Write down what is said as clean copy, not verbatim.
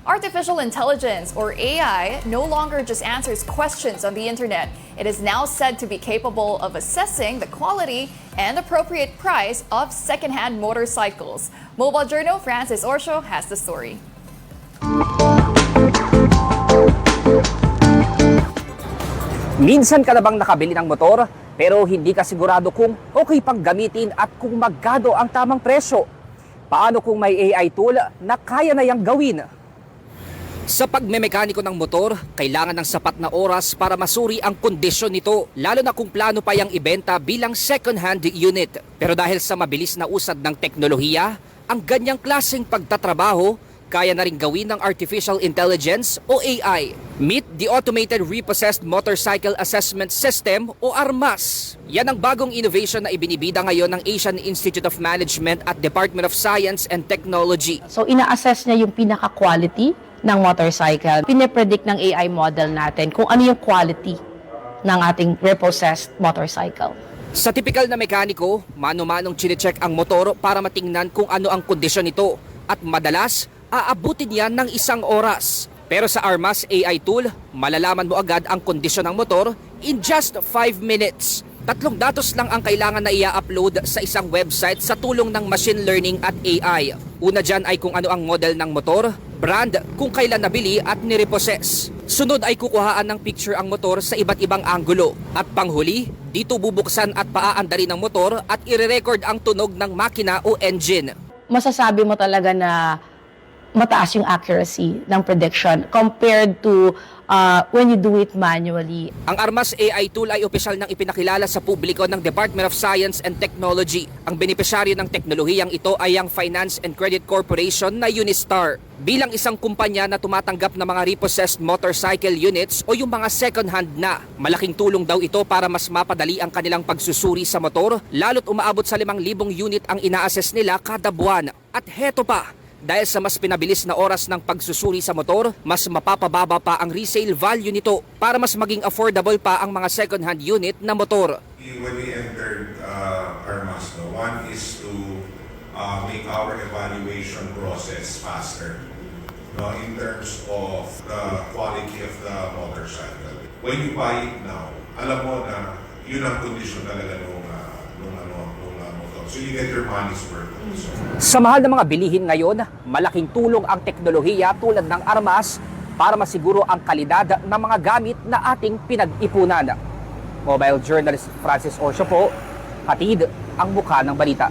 Artificial intelligence, or AI, no longer just answers questions on the internet. It is now said to be capable of assessing the quality and appropriate price of second-hand motorcycles. Mobile Journal Francis Orsho has the story. Minsan ka na bang nakabili ng motor pero hindi ka sigurado kung okay pang gamitin at kung magkano ang tamang presyo? Paano kung may AI tool na kaya na yang gawin? Sa pagmemekaniko ng motor, kailangan ng sapat na oras para masuri ang kondisyon nito, lalo na kung plano pa yang ibenta bilang second-hand unit. Pero dahil sa mabilis na usad ng teknolohiya, ang ganyang klaseng pagtatrabaho kaya na rin gawin ng Artificial Intelligence o AI. Meet the Automated Repossessed Motorcycle Assessment System o ARMAS. Yan ang bagong innovation na ibinibida ngayon ng Asian Institute of Management at Department of Science and Technology. So ina-assess niya yung pinaka-quality ng motorcycle. Pine-predict ng AI model natin kung ano yung quality ng ating repossessed motorcycle. Sa tipikal na mekaniko, mano-manong chine-check ang motor para matingnan kung ano ang kondisyon nito at madalas, aabutin yan ng 1 oras. Pero sa ARMAS AI tool, malalaman mo agad ang kondisyon ng motor in just 5 minutes. 3 datos lang ang kailangan na i-upload sa isang website sa tulong ng machine learning at AI. Una dyan ay kung ano ang model ng motor, brand, kung kailan nabili at nirepossess. Sunod ay kukuhaan ng picture ang motor sa iba't ibang anggulo. At panghuli, dito bubuksan at paaandarin ng motor at ire-record ang tunog ng makina o engine. Masasabi mo talaga na mataas yung accuracy ng prediction compared to when you do it manually. Ang ARMAS AI tool ay opisyal nang ipinakilala sa publiko ng Department of Science and Technology. Ang benepisyaryo ng teknolohiyang ito ay ang Finance and Credit Corporation na Unistar. Bilang isang kumpanya na tumatanggap ng mga repossessed motorcycle units o yung mga second-hand na, malaking tulong daw ito para mas mapadali ang kanilang pagsusuri sa motor, lalo't umaabot sa 5,000 unit ang ina-assess nila kada buwan. At heto pa, dahil sa mas pinabilis na oras ng pagsusuri sa motor, mas mapapababa pa ang resale value nito para mas maging affordable pa ang mga second-hand unit na motor. When we entered ARMAS, one is to make our evaluation process faster in terms of the quality of the motorcycle. When you buy it now, alam mo na yun ang condition talaga nung motor. So you get your money's worth. Sa mahal ng mga bilihin ngayon, malaking tulong ang teknolohiya tulad ng ARMAS para masiguro ang kalidad ng mga gamit na ating pinag-ipunan. Mobile journalist Francis Orsho po, hatid ang mukha ng balita.